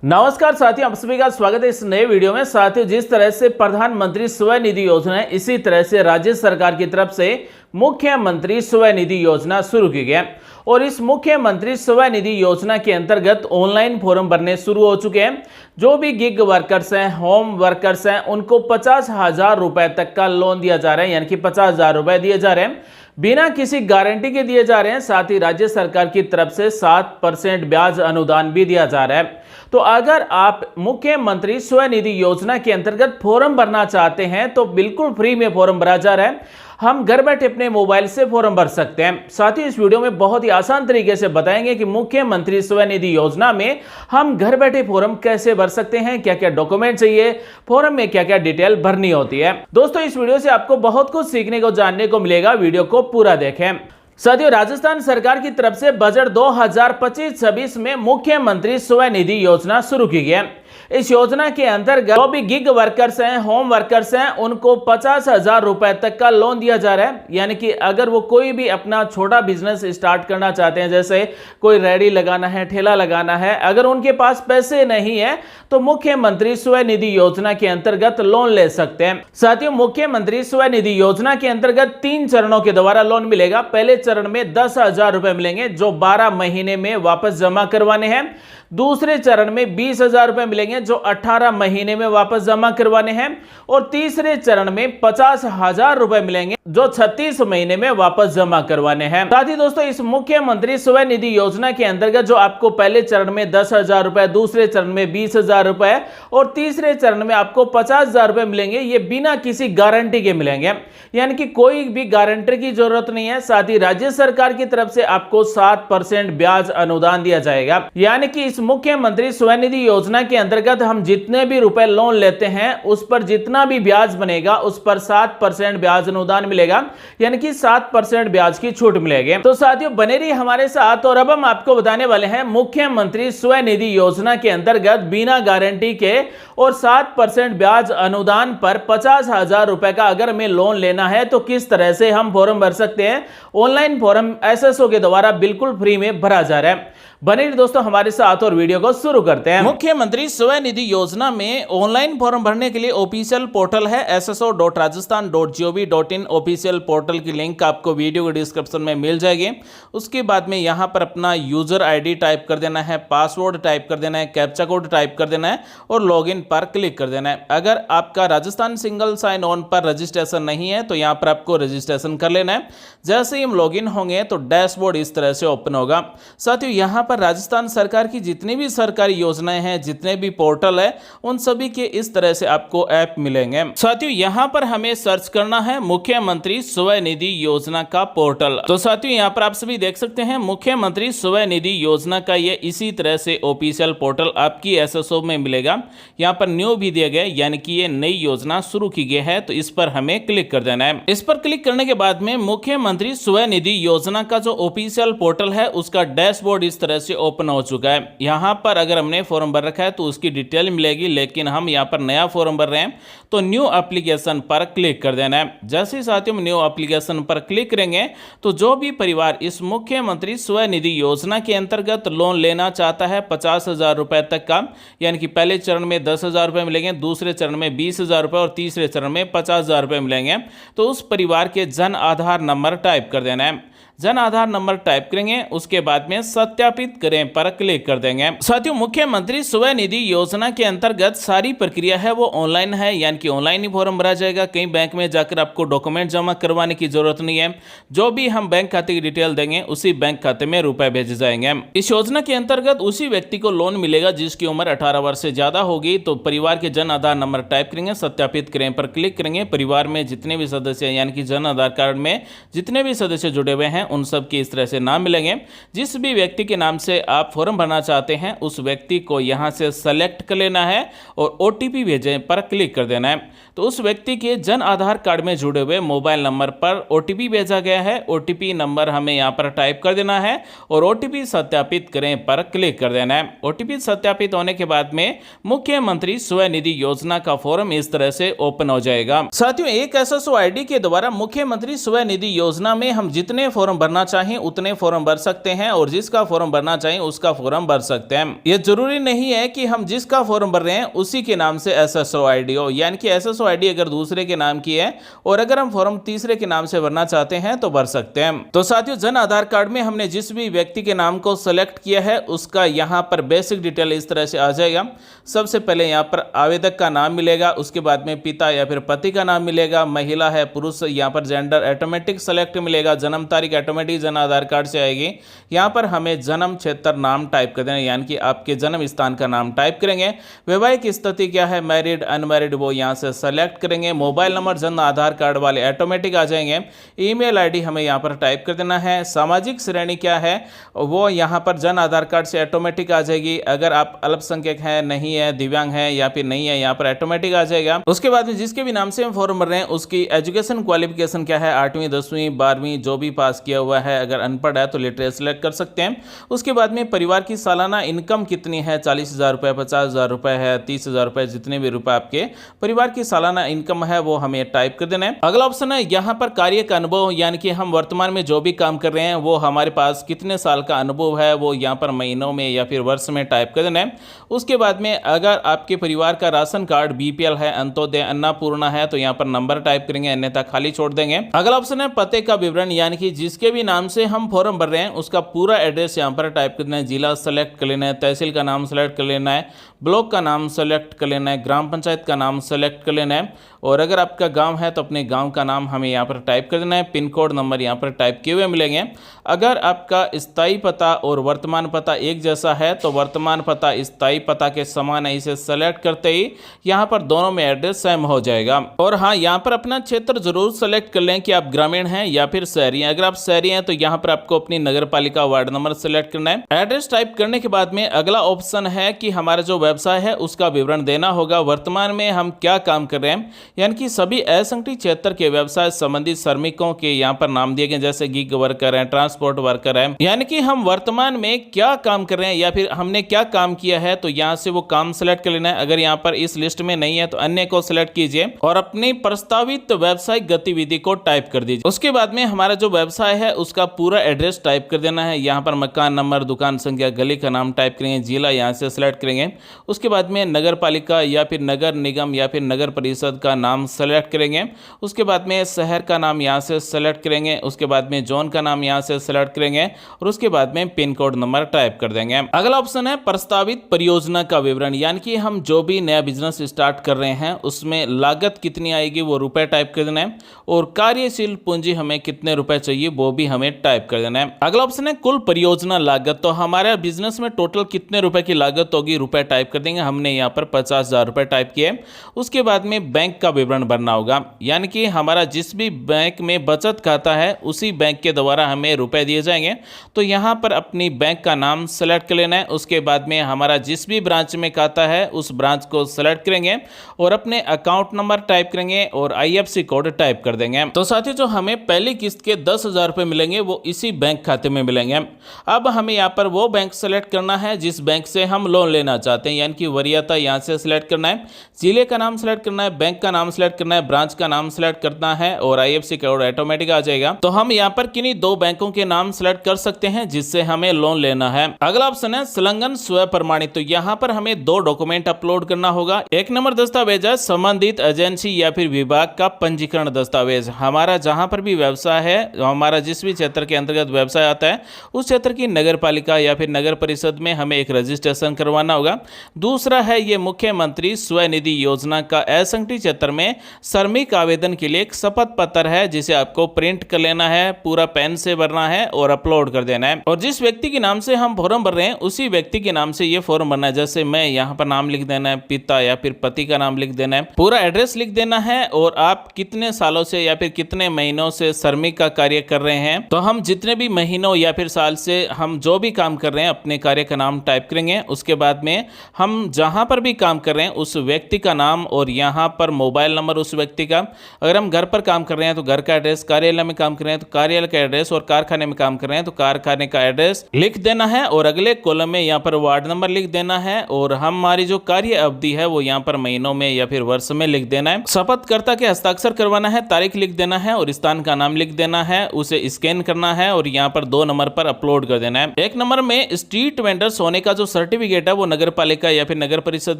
नमस्कार साथियों, आप सभी का स्वागत है इस नए वीडियो में। साथियों, जिस तरह से प्रधानमंत्री स्वनिधि योजना है, इसी तरह से राज्य सरकार की तरफ से मुख्यमंत्री स्वनिधि योजना शुरू की गई है। और इस मुख्यमंत्री स्वनिधि योजना के अंतर्गत ऑनलाइन फॉर्म भरने शुरू हो चुके हैं। जो भी गिग वर्कर्स हैं, होम वर्कर्स हैं, उनको 50,000 रुपए तक का लोन दिया जा रहा है, यानी कि 50,000 रुपए दिए जा रहे हैं, बिना किसी गारंटी के दिए जा रहे हैं। साथ ही राज्य सरकार की तरफ से 7% ब्याज अनुदान भी दिया जा रहा है। तो अगर आप मुख्यमंत्री स्वनिधि योजना के अंतर्गत फॉर्म भरना चाहते हैं तो बिल्कुल फ्री में फॉर्म भरा जा रहा है। हम घर बैठे अपने मोबाइल से फॉर्म भर सकते हैं। साथ ही इस वीडियो में बहुत ही आसान तरीके से बताएंगे कि मुख्यमंत्री स्वनिधि योजना में हम घर बैठे फॉर्म कैसे भर सकते हैं, क्या क्या डॉक्यूमेंट चाहिए, फॉर्म में क्या क्या डिटेल भरनी होती है। दोस्तों, इस वीडियो से आपको बहुत कुछ सीखने को, जानने को मिलेगा। वीडियो को पूरा देखें। साथियों, राजस्थान सरकार की तरफ से बजट 2025-26 में मुख्यमंत्री स्वनिधि योजना शुरू की गई है। इस योजना के अंतर्गत जो भी गिग वर्कर्स हैं, होम वर्कर्स हैं, उनको 50,000 रुपए तक का लोन दिया जा रहा है। यानी कि अगर वो कोई भी अपना छोटा बिजनेस स्टार्ट करना चाहते हैं, जैसे कोई रेडी लगाना है, ठेला लगाना है, अगर उनके पास पैसे नहीं है तो मुख्यमंत्री स्वनिधि योजना के अंतर्गत लोन ले सकते हैं। साथियों, मुख्यमंत्री स्वनिधि योजना के अंतर्गत 3 चरणों के द्वारा लोन मिलेगा। पहले चरण में 10,000 रुपए मिलेंगे, जो 12 महीने में वापस जमा करवाने हैं। दूसरे चरण में 20,000 रुपए मिलेंगे, जो 18 महीने में वापस जमा करवाने हैं। और तीसरे चरण में 50,000 रुपए मिलेंगे, जो 36 महीने में वापस जमा करवाने हैं। साथ ही दोस्तों, इस मुख्यमंत्री स्वनिधि योजना के अंतर्गत जो आपको पहले चरण में 10,000 रुपए, दूसरे चरण में 20,000 रुपए और तीसरे चरण में आपको 50,000 रुपए मिलेंगे, ये बिना किसी गारंटी के मिलेंगे। यानी कि कोई भी गारंटर की जरूरत नहीं है। साथ ही राज्य सरकार की तरफ से आपको 7% ब्याज अनुदान दिया जाएगा। यानी कि इस मुख्यमंत्री स्वनिधि योजना के अंतर्गत हम जितने भी रुपए लोन लेते हैं, उस पर जितना भी ब्याज बनेगा, उस पर 7% ब्याज अनुदान मिलेगा। यानी कि 7% ब्याज की छूट मिलेगी। तो साथियों, बने रहिए हमारे साथ। और अब हम आपको बताने वाले हैं मुख्यमंत्री स्वनिधि योजना के अंतर्गत बिना गारंटी के और 7% ब्याज अनुदान पर 50,000 रुपए का अगर हमें लोन लेना है तो किस तरह से हम फॉर्म भर सकते हैं। ऑनलाइन फॉर्म एसएसओ के द्वारा बिल्कुल फ्री में भरा जा रहा है। बने रहिए दोस्तों हमारे साथ और वीडियो को शुरू करते हैं। मुख्यमंत्री स्वनिधि योजना में ऑनलाइन फॉर्म भरने के लिए ऑफिशियल पोर्टल है sso.rajasthan.gov.in। ऑफिशियल पोर्टल की लिंक आपको वीडियो के डिस्क्रिप्शन में मिल जाएगी। उसके बाद में यहां पर अपना यूजर आईडी टाइप कर देना है, पासवर्ड टाइप कर देना है, कैप्चा कोड टाइप कर देना है और लॉगिन पर क्लिक कर देना है। अगर आपका राजस्थान सिंगल साइन ऑन पर रजिस्ट्रेशन नहीं है तो यहां पर आपको रजिस्ट्रेशन कर लेना है। जैसे ही हम लॉगिन होंगे तो डैशबोर्ड इस तरह से ओपन होगा। साथियों, यहां पर राजस्थान सरकार की जितनी भी सरकारी योजनाएं हैं, जितने भी पोर्टल है, उन सभी के इस तरह से आपको ऐप मिलेंगे। साथियों, यहां पर हमें सर्च करना है मुख्यमंत्री स्वनिधि योजना का पोर्टल। तो साथियों, यहां पर आप सभी देख सकते हैं मुख्यमंत्री स्वनिधि योजना का ये इसी तरह से ऑफिशियल पोर्टल आपकी एसएसओ में मिलेगा। यहां पर न्यू भी दिया गया, यानी कि ये नई योजना शुरू की गई है। तो इस पर हमें क्लिक कर देना है। इस पर क्लिक करने के बाद में मुख्यमंत्री स्वनिधि योजना का जो ऑफिशियल पोर्टल है, उसका डैशबोर्ड इस तरह से ओपन हो चुका है। यहां पर अगर हमने फॉर्म भर रखा है तो उसकी डिटेल मिलेगी, लेकिन हम यहां पर नया फॉर्म भर रहे हैं तो न्यू एप्लीकेशन पर क्लिक कर देना है। जैसे ही साथियों न्यू एप्लीकेशन पर क्लिक करेंगे तो जो भी परिवार इस मुख्यमंत्री स्वनिधि योजना के अंतर्गत लोन लेना चाहता है 50,000 रुपए तक का, यानी कि पहले चरण में 10,000 रुपए मिलेंगे, दूसरे चरण में 20,000 रुपए और तीसरे चरण में 50,000 रुपए मिलेंगे, तो उस परिवार के जन आधार नंबर टाइप कर देना है। जन आधार नंबर टाइप करेंगे, उसके बाद में सत्यापित करें पर क्लिक कर देंगे। साथियों, मुख्यमंत्री स्वनिधि योजना के अंतर्गत सारी प्रक्रिया है वो ऑनलाइन है, यानी कि ऑनलाइन ही फॉर्म भरा जाएगा। कहीं बैंक में जाकर आपको डॉक्यूमेंट जमा करवाने की जरूरत नहीं है। जो भी हम बैंक खाते की डिटेल देंगे, उसी बैंक खाते में रुपए भेजे जाएंगे। इस योजना के अंतर्गत उसी व्यक्ति को लोन मिलेगा जिसकी उम्र 18 वर्ष से ज्यादा होगी। तो परिवार के जन आधार नंबर टाइप करेंगे, सत्यापित करें पर क्लिक करेंगे। परिवार में जितने भी सदस्य, यानी कि जन आधार कार्ड में जितने भी सदस्य जुड़े हुए हैं, उन सब के इस तरह से नाम मिलेंगे। जिस भी व्यक्ति के नाम से आप फॉर्म भरना चाहते हैं, उस व्यक्ति को यहां से सेलेक्ट कर लेना है और ओटीपी भेजें पर क्लिक कर देना है। तो उस व्यक्ति के जन आधार कार्ड में जुड़े हुए मोबाइल नंबर पर ओटीपी भेजा गया है। ओटीपी नंबर हमें यहां पर टाइप कर देना है और ओटीपी सत्यापित करें पर क्लिक कर देना है। ओटीपी सत्यापित होने के बाद में मुख्यमंत्री स्वनिधि योजना का फॉर्म इस तरह से ओपन हो जाएगा। साथियों, एक एसएसओ आईडी के द्वारा मुख्यमंत्री स्वनिधि योजना में हम जितने फॉर्म फॉर्म भरना चाहें उतने फॉर्म भर सकते हैं और जिसका फॉर्म भरना चाहें उसका फॉर्म भर सकते हैं। यह जरूरी नहीं है कि हम जिसका फॉर्म भर रहे हैं उसी के नाम से SSO ID हो, यानी कि SSO ID अगर दूसरे के नाम की है और अगर हम फॉर्म तीसरे के नाम से भरना चाहते हैं तो भर सकते हैं। तो साथियों, जन आधार कार्ड में हमने जिस भी व्यक्ति के नाम को सेलेक्ट किया है उसका यहाँ पर बेसिक डिटेल इस तरह से आ जाएगा। सबसे पहले यहाँ पर आवेदक का नाम मिलेगा, उसके बाद में पिता या फिर पति का नाम मिलेगा, महिला है पुरुष, यहाँ पर जेंडर ऑटोमेटिक सेलेक्ट मिलेगा, जन्म तारीख ऑटोमेटिक जन आधार कार्ड से आएगी। यहाँ पर हमें जन्म क्षेत्र नाम टाइप कर देना, यानी कि आपके जन्म स्थान का नाम टाइप करेंगे। वैवाहिक स्थिति क्या है, मैरिड अनमैरिड, वो यहाँ से सेलेक्ट करेंगे। Mobile number Jan Aadhaar card वाले ऑटोमेटिक आ जाएंगे। ईमेल ID हमें यहाँ पर टाइप कर देना है। सामाजिक श्रेणी क्या है वो यहाँ पर जन आधार कार्ड से ऑटोमेटिक आ जाएगी। अगर आप अल्पसंख्यक हैं, नहीं है, दिव्यांग है या फिर नहीं है, यहाँ पर ऑटोमेटिक आ जाएगा। उसके बाद में जिसके भी नाम से हम फॉर्म भर रहे हैं उसकी एजुकेशन क्वालिफिकेशन क्या है, 8वीं 10वीं 12वीं जो भी पास किया हुआ है। अगर अनपढ़ है तो लिटरेट सेलेक्ट कर सकते हैं। उसके बाद में परिवार की सालाना इनकम कितनी है, 40,000 रुपये, 50,000 रुपये है, 30,000 रुपये, जितने भी रुपए आपके परिवार की सालाना इनकम है वो हमें टाइप कर देना है। अगला ऑप्शन है यहाँ पर कार्य का अनुभव, यानी कि हम वर्तमान में जो भी काम कर रहे हैं वो हमारे पास कितने साल का अनुभव है वो यहाँ पर महीनों में या फिर वर्ष में टाइप कर देना है। उसके बाद में अगर आपके परिवार का राशन कार्ड BPL है, अंत्योदय, अन्नपूर्णा है तो यहाँ पर नंबर टाइप करेंगे, अन्यथा खाली छोड़ देंगे। अगला ऑप्शन है पते का विवरण, यानी कि जिसके भी नाम से हम फॉर्म भर रहे हैं उसका पूरा एड्रेस यहाँ पर टाइप करना है। जिला सेलेक्ट कर लेना है, तहसील का नाम सेलेक्ट कर लेना है, ब्लॉक का नाम सेलेक्ट कर लेना है, ग्राम पंचायत का नाम सेलेक्ट कर लेना है और अगर आपका गांव है तो अपने गांव का नाम हमें यहाँ पर टाइप कर देना है। पिन कोड नंबर यहाँ पर टाइप किए हुए मिलेंगे। अगर आपका स्थायी पता और वर्तमान पता एक जैसा है तो वर्तमान पता स्थायी पता के समान है, इसे सेलेक्ट करते ही यहाँ पर दोनों में एड्रेस सेम हो जाएगा। और हाँ, यहाँ पर अपना क्षेत्र जरूर सेलेक्ट कर लें कि आप ग्रामीण हैं या फिर शहरी हैं। अगर आप शहरी हैं तो यहाँ पर आपको अपनी नगर पालिका वार्ड नंबर सेलेक्ट करना है। एड्रेस टाइप करने के बाद में अगला ऑप्शन है कि हमारा जो व्यवसाय है उसका विवरण देना होगा। वर्तमान में हम क्या काम कर रहे हैं, यानी कि सभी असंगठित क्षेत्र के व्यवसाय संबंधित श्रमिकों के यहाँ पर नाम दिए गए, जैसे गिग वर्कर है, ट्रांसपोर्ट वर्कर है, यानी कि हम वर्तमान में क्या काम कर रहे हैं या फिर हमने क्या काम किया है तो यहाँ से वो काम सेलेक्ट कर लेना है। अगर यहाँ पर इस लिस्ट में नहीं है तो अन्य को सिलेक्ट कीजिए और अपनी प्रस्तावित व्यावसायिक गतिविधि को टाइप कर दीजिए। उसके बाद में हमारा जो व्यवसाय है उसका पूरा एड्रेस टाइप कर देना है। यहाँ पर मकान नंबर, दुकान संख्या, गली का नाम टाइप करेंगे, जिला यहाँ से सिलेक्ट करेंगे। उसके बाद में नगर पालिका या फिर नगर निगम या फिर नगर परिषद का नाम सेलेक्ट करेंगे। उसके बाद में शहर का नाम यहाँ से सेलेक्ट करेंगे। उसके बाद में जोन का नाम यहाँ से सेलेक्ट करेंगे और उसके बाद में पिन कोड नंबर टाइप कर देंगे। अगला ऑप्शन है प्रस्तावित परियोजना का विवरण, यानी कि हम जो भी नया बिजनेस स्टार्ट कर रहे हैं उसमें लागत कितनी आएगी वो रुपए टाइप कर देना है और कार्यशील पूंजी हमें कितने रुपए चाहिए वो भी हमें टाइप कर देना है। अगला ऑप्शन है कुल परियोजना लागत, तो हमारे बिजनेस में टोटल कितने रुपए की लागत होगी रुपए टाइप कर देंगे। हमने यहाँ पर 50,000 रुपए टाइप किए। उसके बाद में बैंक का विवरण भरना होगा, यानी कि हमारा जिस भी बैंक में बचत खाता है उसी बैंक के द्वारा हमें रुपए दिए जाएंगे। तो यहाँ पर अपनी बैंक का नाम सेलेक्ट कर लेना है। उसके बाद में हमारा जिस भी ब्रांच में खाता है उस ब्रांच को सेलेक्ट करेंगे और अपने अकाउंट नंबर टाइप करेंगे और IFSC कोड टाइप कर देंगे। तो साथियों, जो हमें पहली किस्त के 10,000 रुपए मिलेंगे वो इसी बैंक खाते में मिलेंगे। अब हमें यहाँ पर वो बैंक सेलेक्ट करना है जिस बैंक से हम लोन लेना चाहते हैं, यानी कि वरीयता यहाँ से सिलेक्ट करना है, जिले का नाम सेलेक्ट करना है, बैंक का नाम सेलेक्ट करना है, ब्रांच का नाम सेलेक्ट करना है और IFSC कोड ऑटोमेटिक आ जाएगा। तो हम यहाँ पर किन्हीं दो बैंकों के नाम सेलेक्ट कर सकते हैं जिससे हमें लोन लेना है। अगला ऑप्शन है संलग्न स्व प्रमाणित, तो यहाँ पर हमें 2 डॉक्यूमेंट अपलोड करना होगा। 1 नंबर दस्तावेज है संबंधित एजेंसी या फिर विभाग का पंजीकरण दस्तावेज। हमारा जहां पर भी व्यवसाय है, हमारा जिस भी क्षेत्र के अंतर्गत व्यवसाय आता है उस क्षेत्र की नगर पालिका या फिर नगर परिषद में हमें एक रजिस्ट्रेशन करवाना होगा। दूसरा है ये मुख्यमंत्री स्वनिधि योजना का असंगठित क्षेत्र में श्रमिक आवेदन के लिए एक शपथ पत्र है जिसे आपको प्रिंट कर लेना है, पूरा पेन से भरना है और अपलोड कर देना है। और जिस व्यक्ति के नाम से हम फॉर्म भर रहे हैं उसी व्यक्ति के नाम से ये फॉर्म भरना है। जैसे मैं यहाँ पर नाम लिख देना है, पिता या फिर पति का नाम लिख देना है, पूरा एड्रेस लिख देना है और आप कितने सालों से या फिर कितने महीनों से श्रमिक का कार्य कर रहे हैं। तो हम जितने भी महीनों या फिर साल से हम जो भी काम कर रहे हैं अपने कार्य का नाम टाइप करेंगे। उसके बाद में हम जहां पर भी काम कर रहे हैं उस व्यक्ति का नाम और यहाँ पर मोबाइल नंबर उस व्यक्ति का। अगर हम घर पर काम कर रहे हैं तो घर का एड्रेस, कार्यालय में काम कर रहे हैं तो कार्यालय का एड्रेस और कारखाने में काम कर रहे हैं तो कारखाने का एड्रेस लिख देना है और अगले कॉलम में यहाँ पर वार्ड नंबर लिख देना है और हमारी जो कार्य अवधि है वो यहाँ पर महीनों में या फिर वर्ष में लिख देना है। शपथकर्ता के हस्ताक्षर करवाना है, तारीख लिख देना है और स्थान का नाम लिख देना है। उसे स्कैन करना है और यहाँ पर 2 नंबर पर अपलोड कर देना है। 1 नंबर में स्ट्रीट वेंडर्स होने का जो सर्टिफिकेट है वो नगर पालिका या फिर नगर परिषद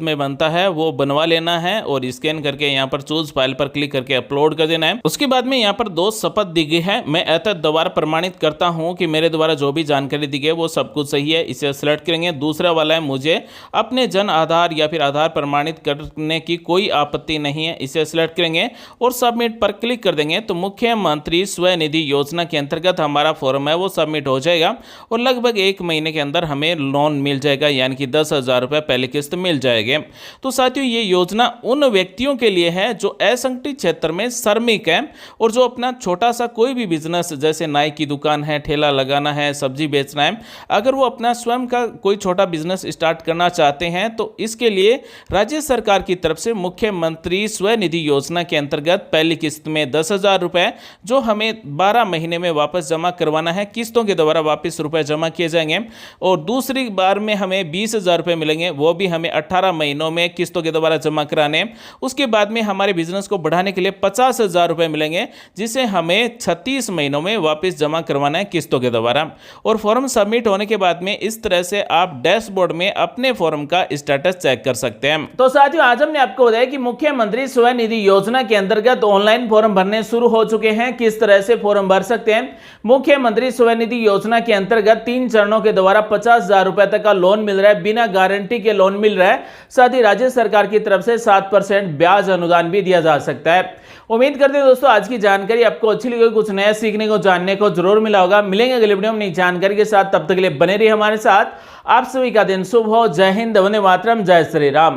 में बनता है, वो बनवा लेना है और स्कैन करके यहाँ पर चूज फाइल पर क्लिक करके अपलोड कर देना है। उसके बाद में यहाँ पर 2 शपथ दी गई है। मैं अतः दोबारा प्रमाणित करता हूँ कि मेरे द्वारा जो भी जानकारी दी गई वो सब कुछ सही है, इसे सिलेक्ट करेंगे। दूसरा वाला है मुझे अपने जन आधार या फिर आधार प्रमाणित करने की कोई आपत्ति नहीं है, इसे सिलेक्ट करेंगे और सबमिट पर क्लिक कर देंगे। तो मुख्यमंत्री स्वनिधि योजना के अंतर्गत हमारा फॉर्म है वो सबमिट हो जाएगा और लगभग 1 महीने के अंदर हमें लोन मिल जाएगा, यानी कि 10,000 रुपये पहली किस्त मिल जाएंगे। तो साथियों ये योजना उन व्यक्तियों के लिए है जो असंगठित क्षेत्र में श्रमिक है और जो अपना छोटा सा कोई भी बिजनेस जैसे नाई की दुकान है, ठेला लगाना है, सब्जी बेचना है, अगर वो अपना स्वयं का कोई छोटा बिजनेस स्टार्ट करना चाहते हैं तो इसके लिए राज्य सरकार की तरफ से मुख्यमंत्री स्वनिधि योजना के अंतर्गत पहली किस्त में 10,000 रुपए जो हमें 12 महीने में वापस जमा करवाना है, किस्तों के द्वारा वापस रुपए जमा किए जाएंगे और दूसरी बार में हमें 20,000 रुपए मिलेंगे, वो भी हमें 18 महीनों में किस्तों के द्वारा जमा कराने। उसके बाद में हमारे बिजनेस को बढ़ाने के लिए 50,000 रुपए मिलेंगे जिसे हमें 36 महीनों में वापस जमा करवाना है किस्तों के द्वारा। और फॉर्म सबमिट होने के बाद में इस तरह से आप डैशबोर्ड में अपने फॉर्म का स्टेटस चेक कर सकते हैं। तो साथियों आज हमने आपको बताया कि मुख्यमंत्री स्वनिधि योजना के अंतर्गत ऑनलाइन फॉर्म भरने शुरू हो चुके हैं। किस तरह से फॉर्म भर सकते हैं? मुख्यमंत्री स्वनिधि योजना के अंतर्गत 3 चरणों के द्वारा 50,000 रुपए तक का लोन मिल रहा है, बिना गारंटी के लोन मिल रहा है। साथ ही राज्य सरकार की तरफ से 7% ब्याज अनुदान भी दिया जा सकता है। उम्मीद करते हैं दोस्तों आज की जानकारी आपको अच्छी लगी, कुछ नया सीखने को जानने को जरूर मिला होगा। मिलेंगे अगले वीडियो में नई जानकारी के साथ, तब तक के लिए बने रहिए हमारे साथ। आप सभी का दिन शुभ हो। जय हिंद, वंदे मातरम, जय श्री राम।